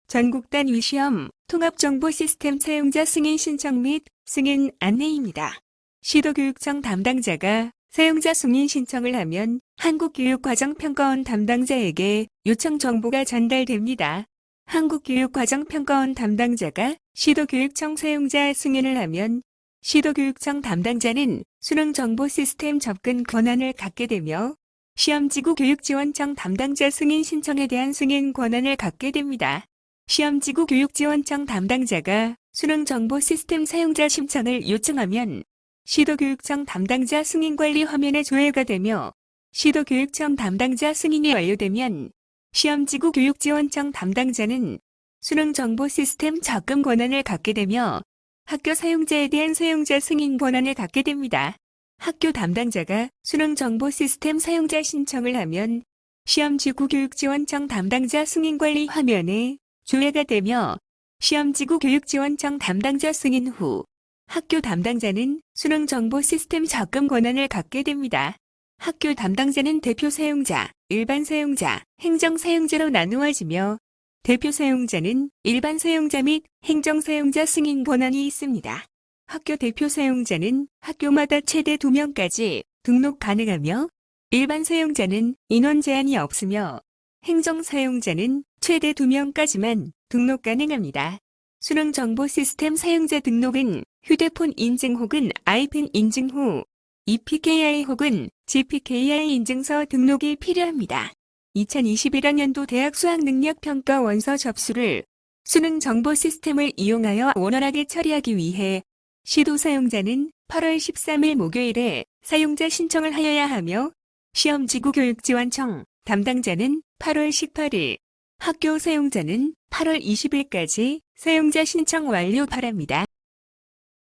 전국단 위시험 통합정보시스템 사용자 승인 신청 및 승인 안내입니다. 시도교육청 담당자가 사용자 승인 신청을 하면 한국교육과정평가원 담당자에게 요청 정보가 전달됩니다. 한국교육과정평가원 담당자가 시도교육청 사용자 승인을 하면 시도교육청 담당자는 수능정보 시스템 접근 권한을 갖게 되며 시험지구 교육지원청 담당자 승인 신청에 대한 승인 권한을 갖게 됩니다. 시험지구 교육지원청 담당자가 수능정보 시스템 사용자 신청을 요청하면 시도교육청 담당자 승인관리 화면에 조회가 되며 시도교육청 담당자 승인이 완료되면 시험지구 교육지원청 담당자는 수능정보 시스템 접근 권한을 갖게 되며 학교 사용자에 대한 사용자 승인 권한을 갖게 됩니다. 학교 담당자가 수능정보 시스템 사용자 신청을 하면 시험지구 교육지원청 담당자 승인관리 화면에 조회가 되며 시험지구 교육지원청 담당자 승인 후 학교 담당자는 수능정보 시스템 접근 권한을 갖게 됩니다. 학교 담당자는 대표 사용자, 일반 사용자, 행정 사용자로 나누어지며 대표 사용자는 일반 사용자 및 행정 사용자 승인 권한이 있습니다. 학교 대표 사용자는 학교마다 최대 2명까지 등록 가능하며 일반 사용자는 인원 제한이 없으며 행정 사용자는 최대 2명까지만 등록 가능합니다. 수능정보 시스템 사용자 등록은 휴대폰 인증 혹은 아이펜 인증 후 EPKI 혹은 GPKI 인증서 등록이 필요합니다. 2021학년도 대학 수학능력평가 원서 접수를 수능정보 시스템을 이용하여 원활하게 처리하기 위해 시도 사용자는 8월 13일 목요일에 사용자 신청을 하여야 하며 시험지구 교육지원청 담당자는 8월 18일, 학교 사용자는 8월 20일까지 사용자 신청 완료 바랍니다.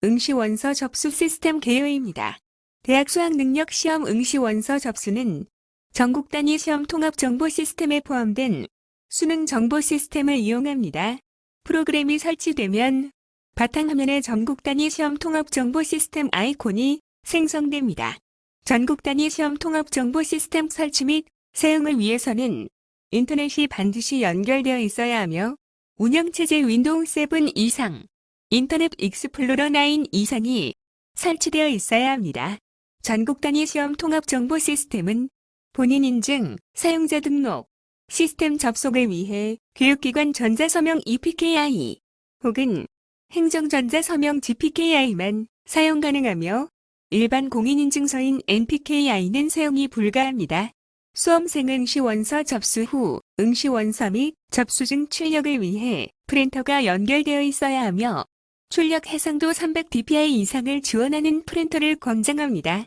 응시원서 접수 시스템 개요입니다. 대학 수학능력 시험 응시원서 접수는 전국 단위 시험 통합정보 시스템에 포함된 수능 정보 시스템을 이용합니다. 프로그램이 설치되면 바탕화면에 전국 단위 시험 통합정보 시스템 아이콘이 생성됩니다. 전국 단위 시험 통합정보 시스템 설치 및 사용을 위해서는 인터넷이 반드시 연결되어 있어야 하며 운영체제 윈도우 7 이상, 인터넷 익스플로러 9 이상이 설치되어 있어야 합니다. 전국 단위 시험 통합정보 시스템은 본인 인증, 사용자 등록, 시스템 접속을 위해 교육기관 전자서명 EPKI 혹은 행정전자서명 GPKI만 사용 가능하며 일반 공인인증서인 NPKI는 사용이 불가합니다. 수험생 응시원서 접수 후 응시원서 및 접수증 출력을 위해 프린터가 연결되어 있어야 하며 출력 해상도 300dpi 이상을 지원하는 프린터를 권장합니다.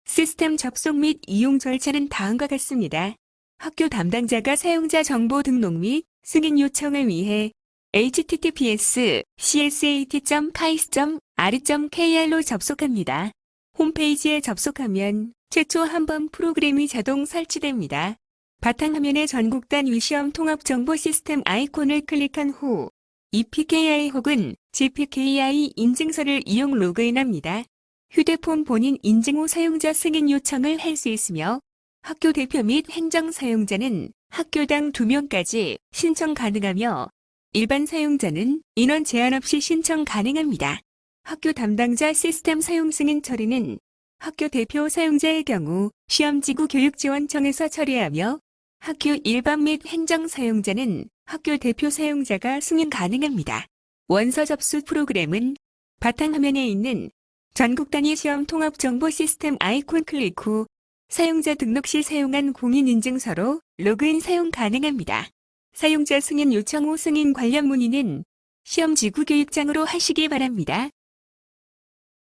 시스템 접속 및 이용 절차는 다음과 같습니다. 학교 담당자가 사용자 정보 등록 및 승인 요청을 위해 https://csat.kais.re.kr로 접속합니다. 홈페이지에 접속하면 최초 한 번 프로그램이 자동 설치됩니다. 바탕화면에 전국단 위시험 통합정보 시스템 아이콘을 클릭한 후 EPKI 혹은 GPKI 인증서를 이용 로그인합니다. 휴대폰 본인 인증 후 사용자 승인 요청을 할 수 있으며 학교 대표 및 행정 사용자는 학교당 2명까지 신청 가능하며 일반 사용자는 인원 제한 없이 신청 가능합니다. 학교 담당자 시스템 사용 승인 처리는 학교 대표 사용자의 경우 시험지구 교육지원청에서 처리하며 학교 일반 및 행정 사용자는 학교 대표 사용자가 승인 가능합니다. 원서 접수 프로그램은 바탕화면에 있는 전국 단위 시험 통합정보 시스템 아이콘 클릭 후 사용자 등록 시 사용한 공인인증서로 로그인 사용 가능합니다. 사용자 승인 요청 후 승인 관련 문의는 시험지구 교육장으로 하시기 바랍니다.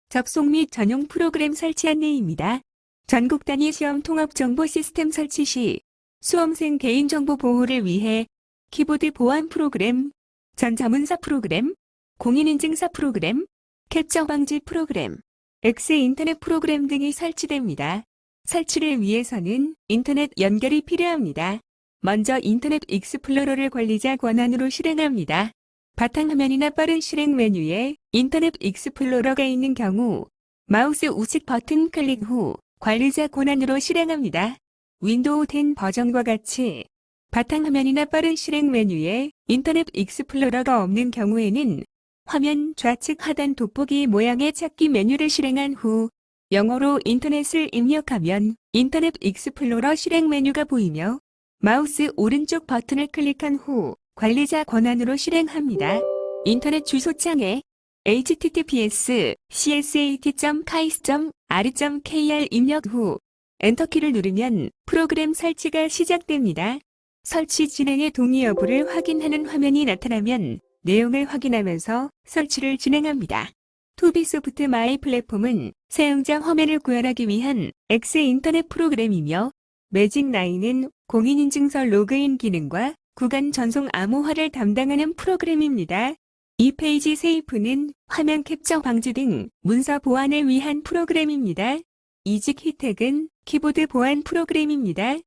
접속 및 전용 프로그램 설치 안내입니다. 전국 단위 시험 통합정보 시스템 설치 시 수험생 개인정보 보호를 위해 키보드 보안 프로그램, 전자문서 프로그램, 공인인증서 프로그램, 캡처 방지 프로그램, X 인터넷 프로그램 등이 설치됩니다. 설치를 위해서는 인터넷 연결이 필요합니다. 먼저 인터넷 익스플로러를 관리자 권한으로 실행합니다. 바탕화면이나 빠른 실행 메뉴에 인터넷 익스플로러가 있는 경우 마우스 우측 버튼 클릭 후 관리자 권한으로 실행합니다. 윈도우 10 버전과 같이 바탕화면이나 빠른 실행 메뉴에 인터넷 익스플로러가 없는 경우에는 화면 좌측 하단 돋보기 모양의 찾기 메뉴를 실행한 후 영어로 인터넷을 입력하면 인터넷 익스플로러 실행 메뉴가 보이며 마우스 오른쪽 버튼을 클릭한 후 관리자 권한으로 실행합니다. 인터넷 주소창에 https://csat.kais.r.kr 입력 후 엔터키를 누르면 프로그램 설치가 시작됩니다. 설치 진행의 동의 여부를 확인하는 화면이 나타나면 내용을 확인하면서 설치를 진행합니다. 투비소프트 마이 플랫폼은 사용자 화면을 구현하기 위한 X 인터넷 프로그램이며 매직9은 공인인증서 로그인 기능과 구간 전송 암호화를 담당하는 프로그램입니다. 이 페이지 세이프는 화면 캡처 방지 등 문서 보안을 위한 프로그램입니다. 이직 휘택은 키보드 보안 프로그램입니다.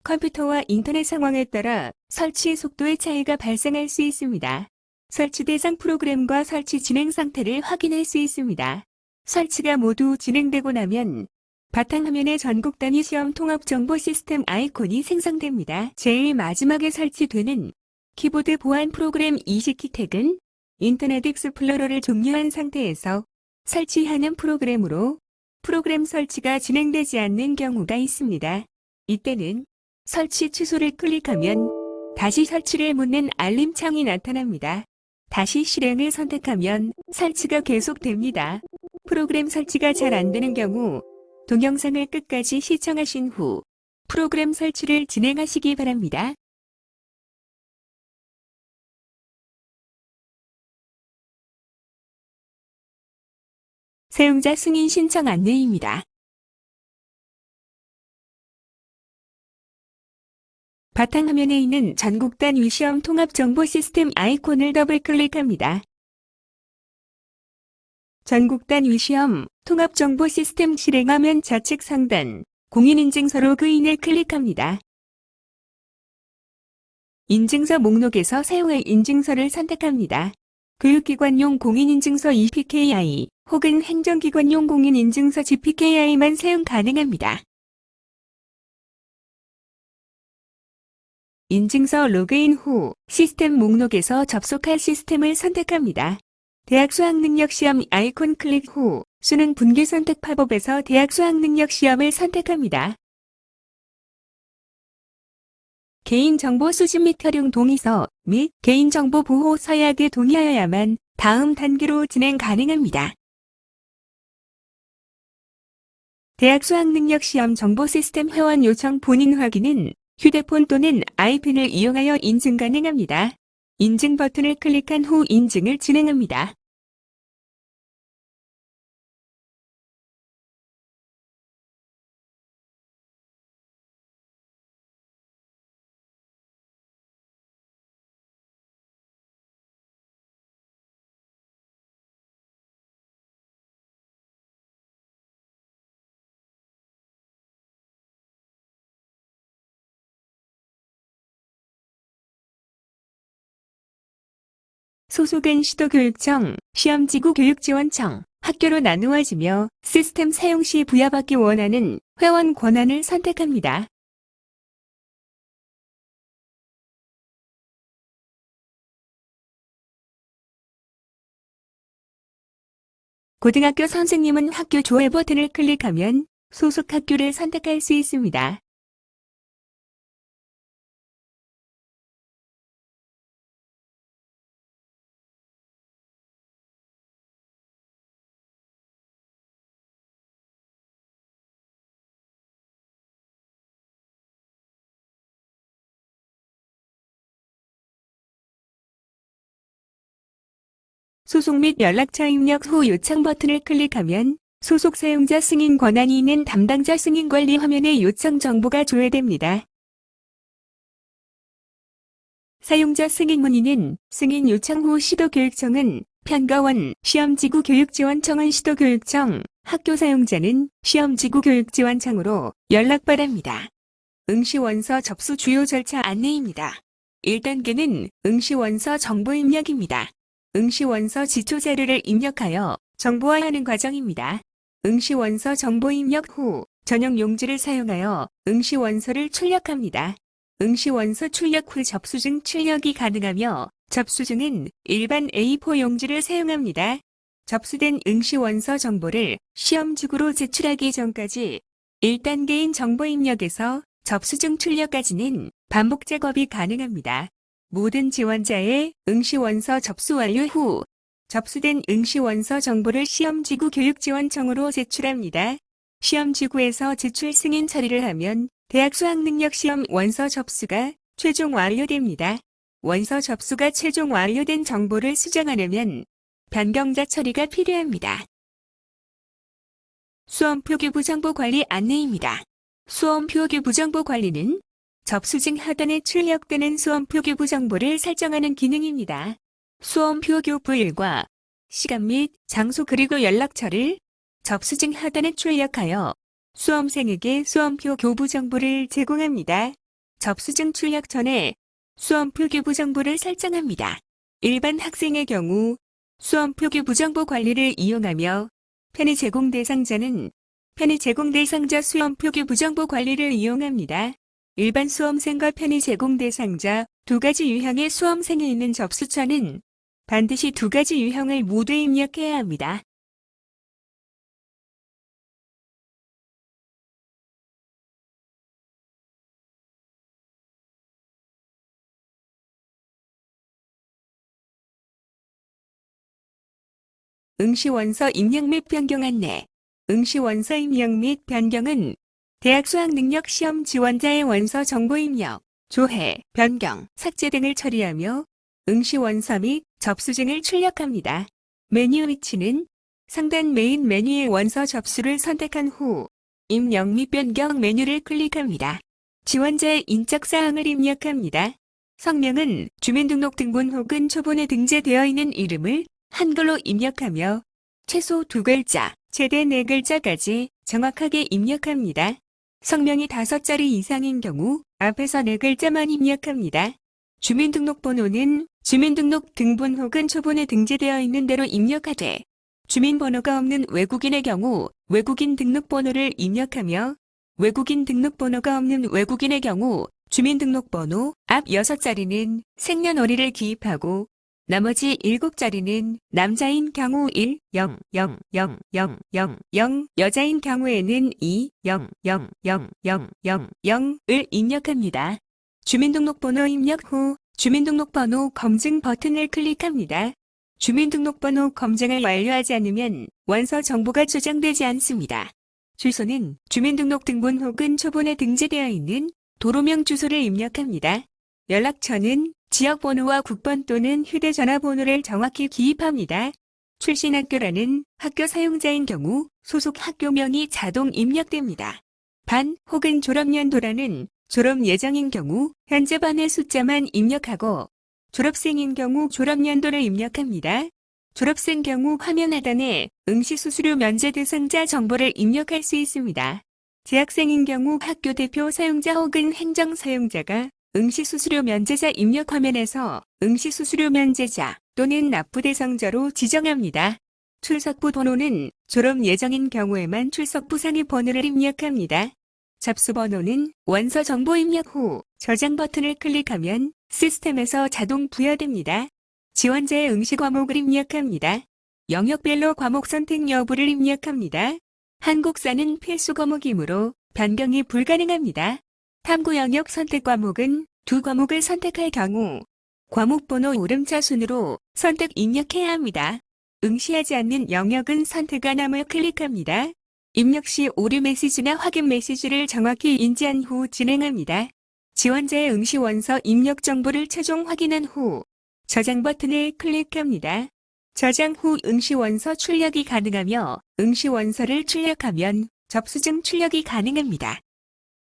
컴퓨터와 인터넷 상황에 따라 설치 속도의 차이가 발생할 수 있습니다. 설치 대상 프로그램과 설치 진행 상태를 확인할 수 있습니다. 설치가 모두 진행되고 나면 바탕화면에 전국 단위 시험 통합 정보 시스템 아이콘이 생성됩니다. 제일 마지막에 설치되는 키보드 보안 프로그램 이식키택은 인터넷 익스플로러를 종료한 상태에서 설치하는 프로그램으로 프로그램 설치가 진행되지 않는 경우가 있습니다. 이때는 설치 취소를 클릭하면 다시 설치를 묻는 알림창이 나타납니다. 다시 실행을 선택하면 설치가 계속됩니다. 프로그램 설치가 잘 안되는 경우 동영상을 끝까지 시청하신 후 프로그램 설치를 진행하시기 바랍니다. 사용자 승인 신청 안내입니다. 바탕화면에 있는 전국 단위 시험 통합 정보 시스템 아이콘을 더블 클릭합니다. 전국 단위 시험 통합 정보 시스템 실행화면 좌측 상단 공인인증서 로그인을 클릭합니다. 인증서 목록에서 사용할 인증서를 선택합니다. 교육기관용 공인인증서 EPKI 혹은 행정기관용 공인인증서 GPKI만 사용 가능합니다. 인증서 로그인 후 시스템 목록에서 접속할 시스템을 선택합니다. 대학 수학능력시험 아이콘 클릭 후 수능 분기 선택 팝업에서 대학 수학능력시험을 선택합니다. 개인정보 수집 및 활용 동의서 및 개인정보 보호 서약에 동의하여야만 다음 단계로 진행 가능합니다. 대학 수학능력시험 정보 시스템 회원 요청 본인 확인은 휴대폰 또는 아이펜을 이용하여 인증 가능합니다. 인증 버튼을 클릭한 후 인증을 진행합니다. 소속은 시도교육청, 시험지구 교육지원청, 학교로 나누어지며 시스템 사용 시 부여받기 원하는 회원 권한을 선택합니다. 고등학교 선생님은 학교 조회 버튼을 클릭하면 소속 학교를 선택할 수 있습니다. 소속 및 연락처 입력 후 요청 버튼을 클릭하면 소속 사용자 승인 권한이 있는 담당자 승인 관리 화면에 요청 정보가 조회됩니다. 사용자 승인 문의는 승인 요청 후 시도교육청은 편가원, 시험지구 교육지원청은 시도교육청, 학교 사용자는 시험지구 교육지원청으로 연락 바랍니다. 응시원서 접수 주요 절차 안내입니다. 1단계는 응시원서 정보 입력입니다. 응시원서 지초자료를 입력하여 정보화하는 과정입니다. 응시원서 정보 입력 후 전용 용지를 사용하여 응시원서를 출력합니다. 응시 원서 출력 후 접수증 출력이 가능하며 접수증은 일반 A4 용지를 사용합니다. 접수된 응시 원서 정보를 시험지구로 제출하기 전까지 1단계인 정보 입력에서 접수증 출력까지는 반복 작업이 가능합니다. 모든 지원자의 응시 원서 접수 완료 후 접수된 응시 원서 정보를 시험지구 교육지원청으로 제출합니다. 시험지구에서 제출 승인 처리를 하면 대학 수학능력시험 원서 접수가 최종 완료됩니다. 원서 접수가 최종 완료된 정보를 수정하려면 변경자 처리가 필요합니다. 수험 표기부 정보 관리 안내입니다. 수험 표기부 정보 관리는 접수증 하단에 출력되는 수험 표기부 정보를 설정하는 기능입니다. 수험 표기부일과 시간 및 장소 그리고 연락처를 접수증 하단에 출력하여 수험생에게 수험표 교부 정보를 제공합니다. 접수증 출력 전에 수험표 교부 정보를 설정합니다. 일반 학생의 경우 수험표 교부 정보 관리를 이용하며 편의 제공 대상자는 편의 제공 대상자 수험표 교부 정보 관리를 이용합니다. 일반 수험생과 편의 제공 대상자 두 가지 유형의 수험생이 있는 접수처는 반드시 두 가지 유형을 모두 입력해야 합니다. 응시 원서 입력 및 변경 안내. 응시 원서 입력 및 변경은 대학 수학능력 시험 지원자의 원서 정보 입력, 조회, 변경, 삭제 등을 처리하며 응시 원서 및 접수증을 출력합니다. 메뉴 위치는 상단 메인 메뉴의 원서 접수를 선택한 후 입력 및 변경 메뉴를 클릭합니다. 지원자의 인적 사항을 입력합니다. 성명은 주민등록등본 혹은 초본에 등재되어 있는 이름을 한글로 입력하며 최소 2글자, 최대 4글자까지 정확하게 입력합니다. 성명이 5자리 이상인 경우 앞에서 4글자만 입력합니다. 주민등록번호는 주민등록등본 혹은 초본에 등재되어 있는 대로 입력하되 주민번호가 없는 외국인의 경우 외국인 등록번호를 입력하며 외국인 등록번호가 없는 외국인의 경우 주민등록번호 앞 6자리는 생년월일을 기입하고 나머지 7자리는 남자인 경우 1, 0, 0, 0, 0, 0, 0, 여자인 경우에는 2, 0, 0, 0, 0, 0, 0을 입력합니다. 주민등록번호 입력 후 주민등록번호 검증 버튼을 클릭합니다. 주민등록번호 검증을 완료하지 않으면 원서 정보가 저장되지 않습니다. 주소는 주민등록등본 혹은 초본에 등재되어 있는 도로명 주소를 입력합니다. 연락처는 지역번호와 국번 또는 휴대전화 번호를 정확히 기입합니다. 출신 학교라는 학교 사용자인 경우 소속 학교명이 자동 입력됩니다. 반 혹은 졸업연도라는 졸업 예정인 경우 현재 반의 숫자만 입력하고 졸업생인 경우 졸업연도를 입력합니다. 졸업생 경우 화면 하단에 응시수수료 면제 대상자 정보를 입력할 수 있습니다. 재학생인 경우 학교 대표 사용자 혹은 행정 사용자가 응시수수료 면제자 입력 화면에서 응시수수료 면제자 또는 납부 대상자로 지정합니다. 출석부 번호는 졸업 예정인 경우에만 출석부 상의 번호를 입력합니다. 접수 번호는 원서 정보 입력 후 저장 버튼을 클릭하면 시스템에서 자동 부여됩니다. 지원자의 응시 과목을 입력합니다. 영역별로 과목 선택 여부를 입력합니다. 한국사는 필수 과목이므로 변경이 불가능합니다. 탐구 영역 선택 과목은 2과목을 선택할 경우 과목번호 오름차 순으로 선택 입력해야 합니다. 응시하지 않는 영역은 선택 안 함을 클릭합니다. 입력 시 오류 메시지나 확인 메시지를 정확히 인지한 후 진행합니다. 지원자의 응시 원서 입력 정보를 최종 확인한 후 저장 버튼을 클릭합니다. 저장 후 응시 원서 출력이 가능하며 응시 원서를 출력하면 접수증 출력이 가능합니다.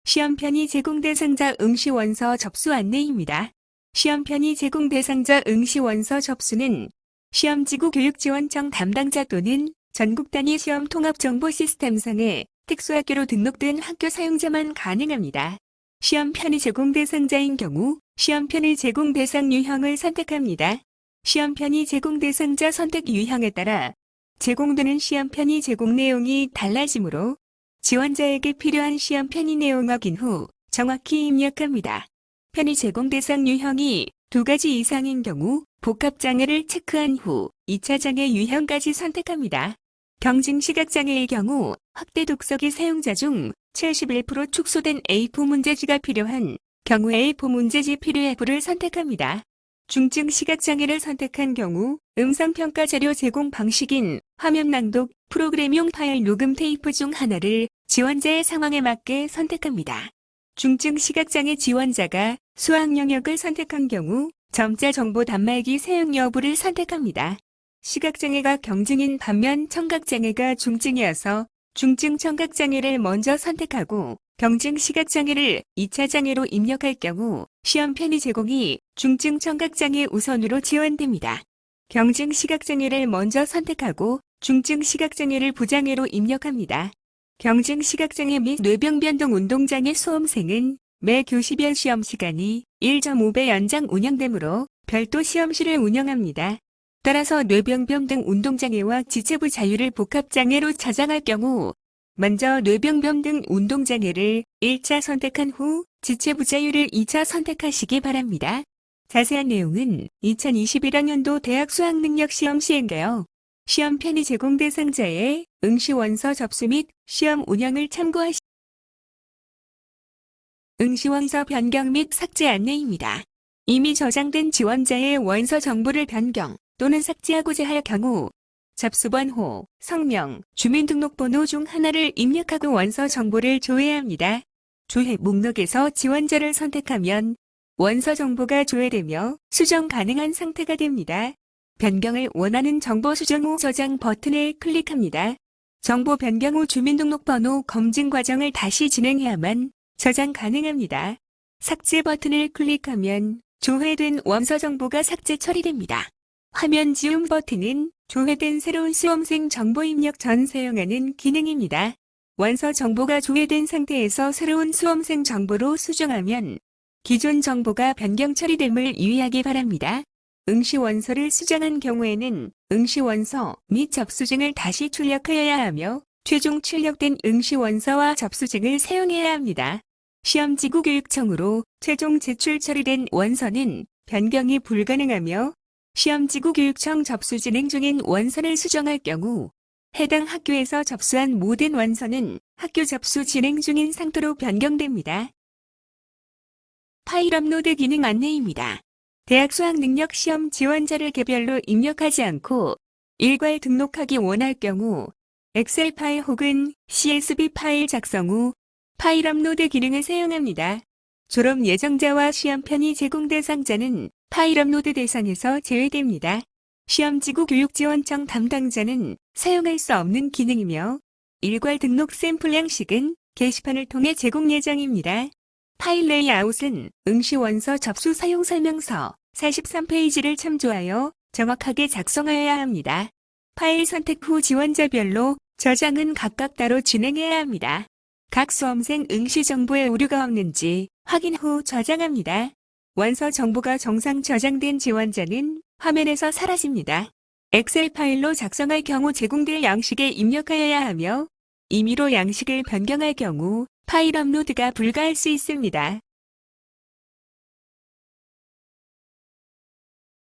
시험 편의 제공 대상자 응시 원서 접수 안내입니다. 시험 편의 제공 대상자 응시 원서 접수는 시험지구 교육지원청 담당자 또는 전국 단위 시험 통합 정보 시스템상에 특수학교로 등록된 학교 사용자만 가능합니다. 시험 편의 제공 대상자인 경우 시험 편의 제공 대상 유형을 선택합니다. 시험 편의 제공 대상자 선택 유형에 따라 제공되는 시험 편의 제공 내용이 달라지므로 지원자에게 필요한 시험 편의 내용 확인 후 정확히 입력합니다. 편의 제공 대상 유형이 2가지 이상인 경우 복합장애를 체크한 후 2차 장애 유형까지 선택합니다. 경증 시각장애의 경우 확대 독서기 사용자 중 71% 축소된 A4 문제지가 필요한 경우에 A4 문제지 필요 여부를 선택합니다. 중증 시각장애를 선택한 경우 음성평가 자료 제공 방식인 화면 낭독, 프로그램용 파일 녹음 테이프 중 하나를 지원자의 상황에 맞게 선택합니다. 중증 시각장애 지원자가 수학 영역을 선택한 경우 점자 정보 단말기 사용 여부를 선택합니다. 시각장애가 경증인 반면 청각장애가 중증이어서 중증 청각장애를 먼저 선택하고 경증 시각장애를 2차 장애로 입력할 경우 시험 편의 제공이 중증 청각장애 우선으로 지원됩니다. 경증 시각장애를 먼저 선택하고 중증 시각장애를 부장애로 입력합니다. 경증 시각장애 및 뇌병변동 운동장애 수험생은 매 교시별 시험 시간이 1.5배 연장 운영되므로 별도 시험실을 운영합니다. 따라서 뇌병변 등 운동장애와 지체부 자유를 복합장애로 차장할 경우 먼저 뇌병변 등 운동장애를 1차 선택한 후 지체부 자유를 2차 선택하시기 바랍니다. 자세한 내용은 2021학년도 대학 수학능력시험 시행가요. 시험 편의 제공 대상자의 응시 원서 접수 및 시험 운영을 참고하시. 응시 원서 변경 및 삭제 안내입니다. 이미 저장된 지원자의 원서 정보를 변경 또는 삭제하고자 할 경우 접수번호, 성명, 주민등록번호 중 하나를 입력하고 원서 정보를 조회해야 합니다. 조회 목록에서 지원자를 선택하면 원서 정보가 조회되며 수정 가능한 상태가 됩니다. 변경을 원하는 정보 수정 후 저장 버튼을 클릭합니다. 정보 변경 후 주민등록번호 검증 과정을 다시 진행해야만 저장 가능합니다. 삭제 버튼을 클릭하면 조회된 원서 정보가 삭제 처리됩니다. 화면 지움 버튼은 조회된 새로운 수험생 정보 입력 전 사용하는 기능입니다. 원서 정보가 조회된 상태에서 새로운 수험생 정보로 수정하면 기존 정보가 변경 처리됨을 유의하기 바랍니다. 응시 원서를 수정한 경우에는 응시 원서 및 접수증을 다시 출력하여야 하며 최종 출력된 응시 원서와 접수증을 사용해야 합니다. 시험지구교육청으로 최종 제출 처리된 원서는 변경이 불가능하며 시험지구교육청 접수 진행 중인 원서를 수정할 경우 해당 학교에서 접수한 모든 원서는 학교 접수 진행 중인 상태로 변경됩니다. 파일 업로드 기능 안내입니다. 대학 수학능력시험 지원자를 개별로 입력하지 않고 일괄 등록하기 원할 경우 엑셀 파일 혹은 CSV 파일 작성 후 파일 업로드 기능을 사용합니다. 졸업 예정자와 시험 편의 제공 대상자는 파일 업로드 대상에서 제외됩니다. 시험지구교육지원청 담당자는 사용할 수 없는 기능이며 일괄 등록 샘플 양식은 게시판을 통해 제공 예정입니다. 파일 레이아웃은 응시 원서 접수 사용 설명서 43페이지를 참조하여 정확하게 작성하여야 합니다. 파일 선택 후 지원자별로 저장은 각각 따로 진행해야 합니다. 각 수험생 응시 정보에 오류가 없는지 확인 후 저장합니다. 원서 정보가 정상 저장된 지원자는 화면에서 사라집니다. 엑셀 파일로 작성할 경우 제공될 양식에 입력하여야 하며 임의로 양식을 변경할 경우 파일 업로드가 불가할 수 있습니다.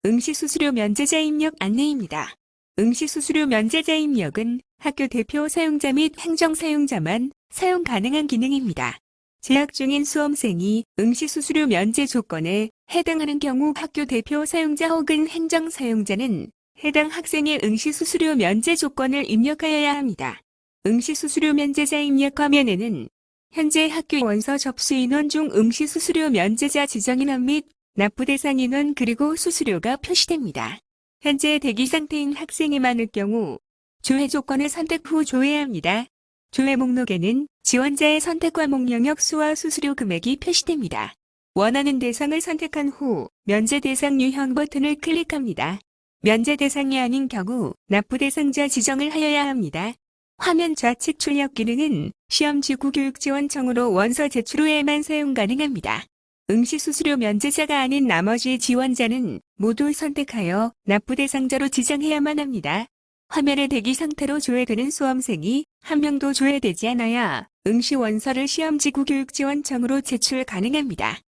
응시 수수료 면제자 입력 안내입니다. 응시 수수료 면제자 입력은 학교 대표 사용자 및 행정 사용자만 사용 가능한 기능입니다. 재학 중인 수험생이 응시 수수료 면제 조건에 해당하는 경우 학교 대표 사용자 혹은 행정 사용자는 해당 학생의 응시 수수료 면제 조건을 입력하여야 합니다. 응시 수수료 면제자 입력 화면에는 현재 학교 원서 접수 인원 중 응시 수수료 면제자 지정 인원 및 납부 대상 인원 그리고 수수료가 표시됩니다. 현재 대기 상태인 학생이 많을 경우 조회 조건을 선택 후 조회해야 합니다. 조회 목록에는 지원자의 선택 과목 영역 수와 수수료 금액이 표시됩니다. 원하는 대상을 선택한 후 면제 대상 유형 버튼을 클릭합니다. 면제 대상이 아닌 경우 납부 대상자 지정을 하여야 합니다. 화면 좌측 출력 기능은 시험지구교육지원청으로 원서 제출 후에만 사용 가능합니다. 응시 수수료 면제자가 아닌 나머지 지원자는 모두 선택하여 납부 대상자로 지정해야만 합니다. 화면의 대기 상태로 조회되는 수험생이 한 명도 조회되지 않아야 응시 원서를 시험지구교육지원청으로 제출 가능합니다.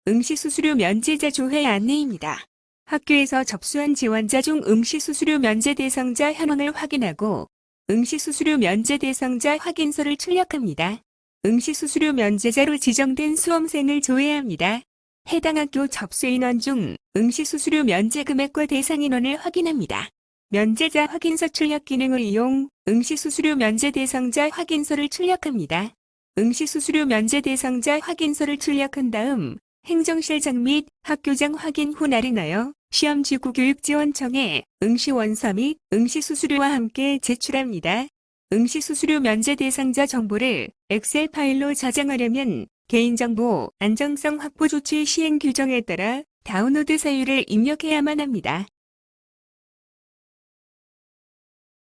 응시수수료 면제자 조회 안내입니다. 학교에서 접수한 지원자 중 응시수수료 면제 대상자 현황을 확인하고 응시수수료 면제 대상자 확인서를 출력합니다. 응시수수료 면제자로 지정된 수험생을 조회합니다. 해당 학교 접수 인원 중 응시수수료 면제 금액과 대상 인원을 확인합니다. 면제자 확인서 출력 기능을 이용 응시수수료 면제 대상자 확인서를 출력합니다. 응시수수료 면제 대상자 확인서를 출력한 다음 행정실장 및 학교장 확인 후 날인하여 시험지구교육지원청에 응시원서 및 응시수수료와 함께 제출합니다. 응시수수료 면제 대상자 정보를 엑셀 파일로 저장하려면 개인정보 안정성 확보 조치 시행 규정에 따라 다운로드 사유를 입력해야만 합니다.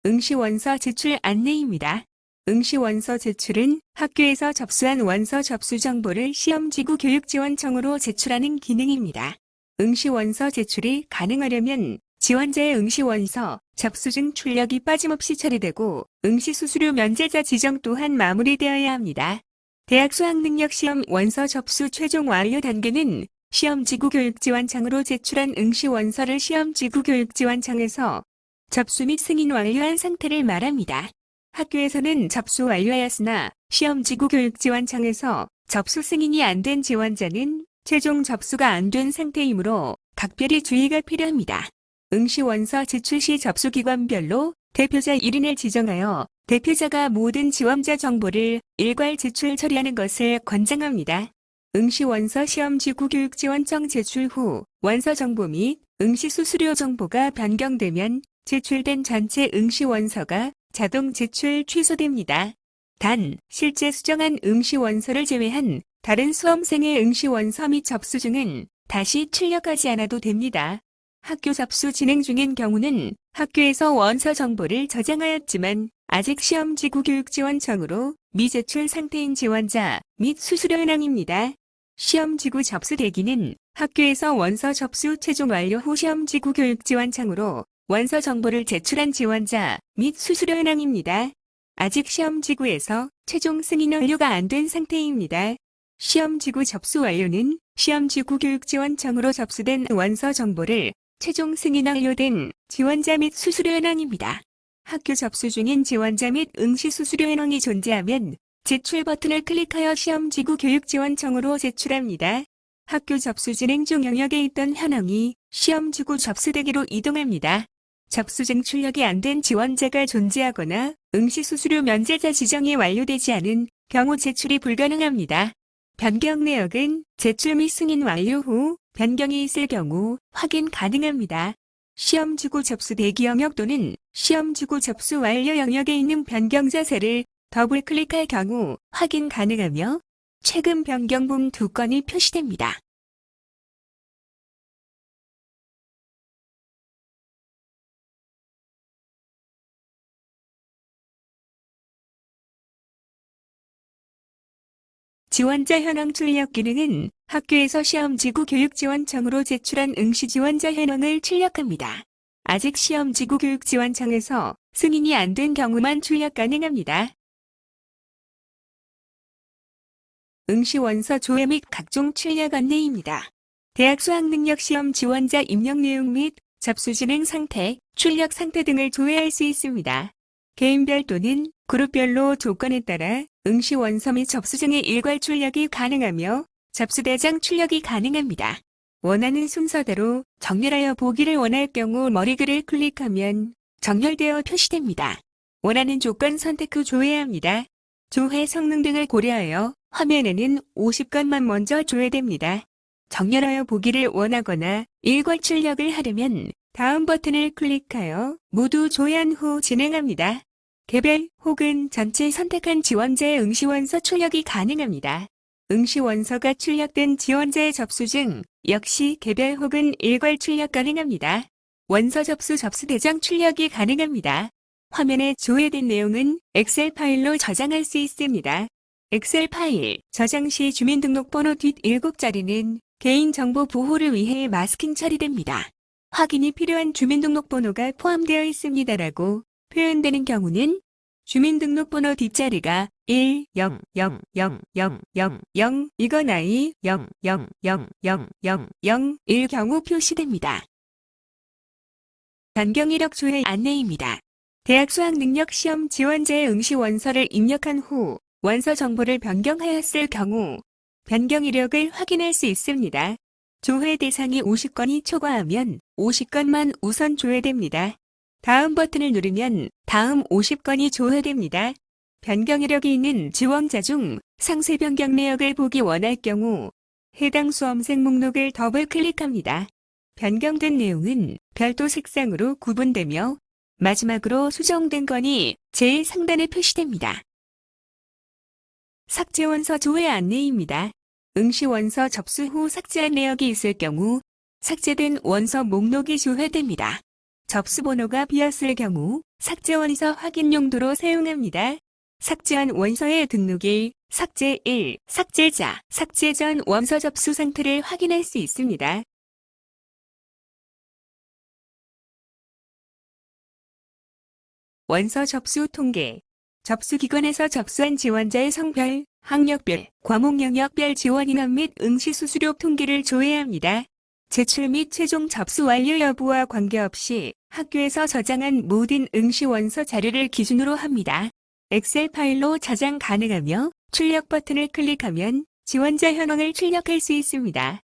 응시원서 제출 안내입니다. 응시원서 제출은 학교에서 접수한 원서 접수 정보를 시험지구교육지원청으로 제출하는 기능입니다. 응시원서 제출이 가능하려면 지원자의 응시원서 접수증 출력이 빠짐없이 처리되고 응시수수료 면제자 지정 또한 마무리되어야 합니다. 대학 수학능력시험 원서 접수 최종 완료 단계는 시험지구교육지원청으로 제출한 응시원서를 시험지구교육지원청에서 접수 및 승인 완료한 상태를 말합니다. 학교에서는 접수 완료하였으나 시험지구교육지원청에서 접수 승인이 안 된 지원자는 최종 접수가 안 된 상태이므로 각별히 주의가 필요합니다. 응시원서 제출 시 접수기관별로 대표자 1인을 지정하여 대표자가 모든 지원자 정보를 일괄 제출 처리하는 것을 권장합니다. 응시원서 시험지구교육지원청 제출 후 원서 정보 및 응시수수료 정보가 변경되면 제출된 전체 응시원서가 자동 제출 취소됩니다. 단, 실제 수정한 응시원서를 제외한 다른 수험생의 응시원서 및 접수증은 다시 출력하지 않아도 됩니다. 학교 접수 진행 중인 경우는 학교에서 원서 정보를 저장하였지만 아직 시험지구교육지원청으로 미제출 상태인 지원자 및 수수료 현황입니다. 시험지구 접수 대기는 학교에서 원서 접수 최종 완료 후 시험지구교육지원청으로 원서 정보를 제출한 지원자 및 수수료 현황입니다. 아직 시험지구에서 최종 승인 완료가 안 된 상태입니다. 시험지구 접수 완료는 시험지구교육지원청으로 접수된 원서 정보를 최종 승인 완료된 지원자 및 수수료 현황입니다. 학교 접수 중인 지원자 및 응시수수료 현황이 존재하면 제출 버튼을 클릭하여 시험지구교육지원청으로 제출합니다. 학교 접수 진행 중 영역에 있던 현황이 시험지구 접수 대기로 이동합니다. 접수증 출력이 안 된 지원자가 존재하거나 응시수수료 면제자 지정이 완료되지 않은 경우 제출이 불가능합니다. 변경 내역은 제출 및 승인 완료 후 변경이 있을 경우 확인 가능합니다. 시험지구 접수 대기 영역 또는 시험지구 접수 완료 영역에 있는 변경 자세를 더블 클릭할 경우 확인 가능하며 최근 변경분 2건이 표시됩니다. 지원자 현황 출력 기능은 학교에서 시험지구교육지원청으로 제출한 응시지원자 현황을 출력합니다. 아직 시험지구교육지원청에서 승인이 안 된 경우만 출력 가능합니다. 응시원서 조회 및 각종 출력 안내입니다. 대학 수학능력시험 지원자 입력 내용 및 접수 진행 상태, 출력 상태 등을 조회할 수 있습니다. 개인별 또는 그룹별로 조건에 따라 응시원서 및 접수증의 일괄 출력이 가능하며 접수대장 출력이 가능합니다. 원하는 순서대로 정렬하여 보기를 원할 경우 머리글을 클릭하면 정렬되어 표시됩니다. 원하는 조건 선택 후 조회합니다. 조회 성능 등을 고려하여 화면에는 50건만 먼저 조회됩니다. 정렬하여 보기를 원하거나 일괄 출력을 하려면 다음 버튼을 클릭하여 모두 조회한 후 진행합니다. 개별 혹은 전체 선택한 지원자의 응시원서 출력이 가능합니다. 응시원서가 출력된 지원자의 접수증 역시 개별 혹은 일괄 출력 가능합니다. 원서 접수 접수대장 출력이 가능합니다. 화면에 조회된 내용은 엑셀 파일로 저장할 수 있습니다. 엑셀 파일 저장 시 주민등록번호 뒷 7자리는 개인정보 보호를 위해 마스킹 처리됩니다. 확인이 필요한 주민등록번호가 포함되어 있습니다라고 표현되는 경우는 주민등록번호 뒷자리가 1000000이거나 2000000일 경우 표시됩니다. 변경 이력 조회 안내입니다. 대학 수학능력 시험 지원자의 응시 원서를 입력한 후 원서 정보를 변경하였을 경우 변경 이력을 확인할 수 있습니다. 조회 대상이 50건이 초과하면 50건만 우선 조회됩니다. 다음 버튼을 누르면 다음 50건이 조회됩니다. 변경 이력이 있는 지원자 중 상세 변경 내역을 보기 원할 경우 해당 수험생 목록을 더블 클릭합니다. 변경된 내용은 별도 색상으로 구분되며 마지막으로 수정된 건이 제일 상단에 표시됩니다. 삭제 원서 조회 안내입니다. 응시 원서 접수 후 삭제한 내역이 있을 경우 삭제된 원서 목록이 조회됩니다. 접수 번호가 비었을 경우 삭제 원서 확인 용도로 사용합니다. 삭제한 원서의 등록일, 삭제일, 삭제자, 삭제 전 원서 접수 상태를 확인할 수 있습니다. 원서 접수 통계. 접수기관에서 접수한 지원자의 성별, 학력별, 과목 영역별 지원 인원 및 응시 수수료 통계를 조회합니다. 제출 및 최종 접수 완료 여부와 관계없이 학교에서 저장한 모든 응시 원서 자료를 기준으로 합니다. 엑셀 파일로 저장 가능하며 출력 버튼을 클릭하면 지원자 현황을 출력할 수 있습니다.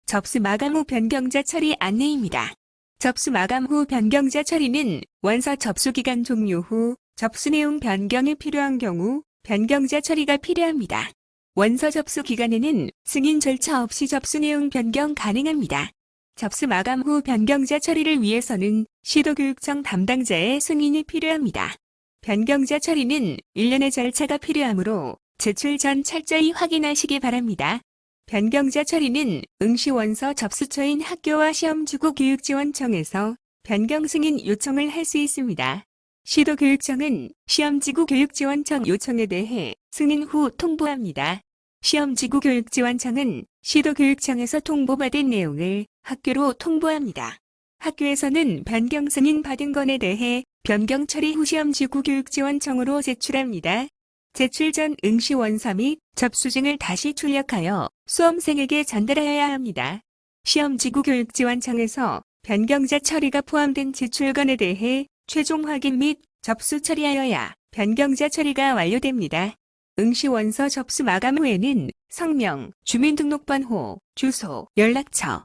접수 마감 후 변경자 처리 안내입니다. 접수 마감 후 변경자 처리는 원서 접수 기간 종료 후 접수 내용 변경이 필요한 경우 변경자 처리가 필요합니다. 원서 접수 기간에는 승인 절차 없이 접수 내용 변경 가능합니다. 접수 마감 후 변경자 처리를 위해서는 시도교육청 담당자의 승인이 필요합니다. 변경자 처리는 일련의 절차가 필요하므로 제출 전 철저히 확인하시기 바랍니다. 변경자 처리는 응시 원서 접수처인 학교와 시험지구교육지원청에서 변경 승인 요청을 할 수 있습니다. 시도교육청은 시험지구교육지원청 요청에 대해 승인 후 통보합니다. 시험지구교육지원청은 시도교육청에서 통보받은 내용을 학교로 통보합니다. 학교에서는 변경 승인 받은 건에 대해 변경 처리 후 시험지구교육지원청으로 제출합니다. 제출 전 응시 원서 및 접수증을 다시 출력하여 수험생에게 전달하여야 합니다. 시험지구교육지원청에서 변경자 처리가 포함된 제출건에 대해 최종 확인 및 접수 처리하여야 변경자 처리가 완료됩니다. 응시 원서 접수 마감 후에는 성명, 주민등록번호, 주소, 연락처,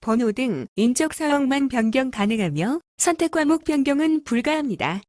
번호 등 인적 사항만 변경 가능하며 선택 과목 변경은 불가합니다.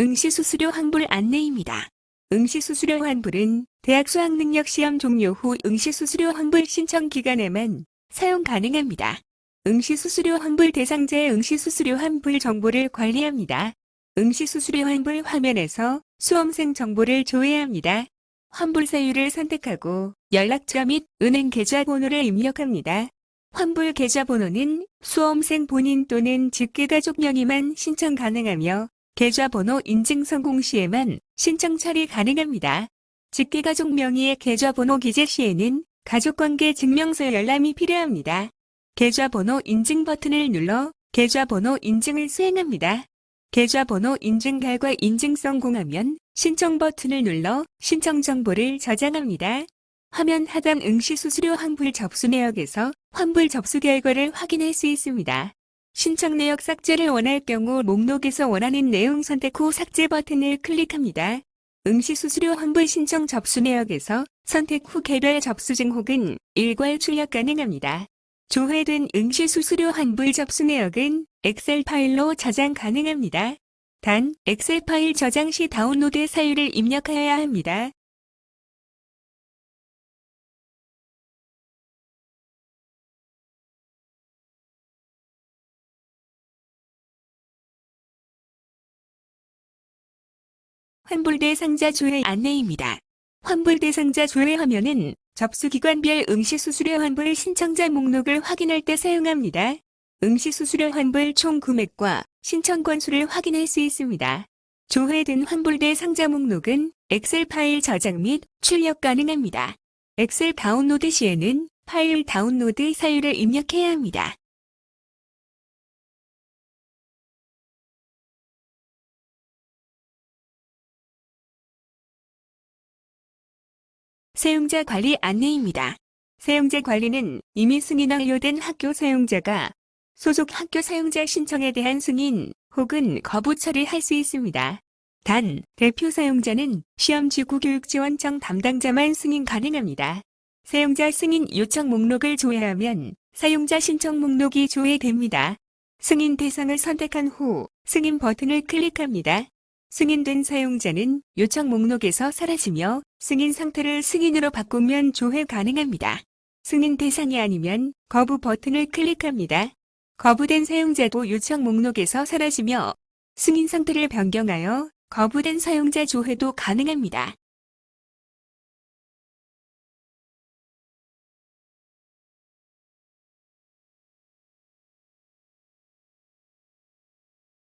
응시 수수료 환불 안내입니다. 응시 수수료 환불은 대학 수학능력 시험 종료 후 응시 수수료 환불 신청 기간에만 사용 가능합니다. 응시 수수료 환불 대상자의 응시 수수료 환불 정보를 관리합니다. 응시 수수료 환불 화면에서 수험생 정보를 조회합니다. 환불 사유를 선택하고 연락처 및 은행 계좌번호를 입력합니다. 환불 계좌번호는 수험생 본인 또는 직계가족 명의만 신청 가능하며 계좌번호 인증 성공 시에만 신청 처리 가능합니다. 직계가족 명의의 계좌번호 기재 시에는 가족관계 증명서 열람이 필요합니다. 계좌번호 인증 버튼을 눌러 계좌번호 인증을 수행합니다. 계좌번호 인증 결과 인증 성공하면 신청 버튼을 눌러 신청 정보를 저장합니다. 화면 하단 응시 수수료 환불 접수 내역에서 환불 접수 결과를 확인할 수 있습니다. 신청 내역 삭제를 원할 경우 목록에서 원하는 내용 선택 후 삭제 버튼을 클릭합니다. 응시 수수료 환불 신청 접수 내역에서 선택 후 개별 접수증 혹은 일괄 출력 가능합니다. 조회된 응시 수수료 환불 접수 내역은 엑셀 파일로 저장 가능합니다. 단, 엑셀 파일 저장 시 다운로드 사유를 입력하여야 합니다. 환불 대상자 조회 안내입니다. 환불 대상자 조회 화면은 접수기관별 응시 수수료 환불 신청자 목록을 확인할 때 사용합니다. 응시 수수료 환불 총 금액과 신청 건수를 확인할 수 있습니다. 조회된 환불 대상자 목록은 엑셀 파일 저장 및 출력 가능합니다. 엑셀 다운로드 시에는 파일 다운로드 사유를 입력해야 합니다. 사용자 관리 안내입니다. 사용자 관리는 이미 승인 완료된 학교 사용자가 소속 학교 사용자 신청에 대한 승인 혹은 거부 처리할 수 있습니다. 단, 대표 사용자는 시험지구교육지원청 담당자만 승인 가능합니다. 사용자 승인 요청 목록을 조회하면 사용자 신청 목록이 조회됩니다. 승인 대상을 선택한 후 승인 버튼을 클릭합니다. 승인된 사용자는 요청 목록에서 사라지며 승인 상태를 승인으로 바꾸면 조회 가능합니다. 승인 대상이 아니면 거부 버튼을 클릭합니다. 거부된 사용자도 요청 목록에서 사라지며 승인 상태를 변경하여 거부된 사용자 조회도 가능합니다.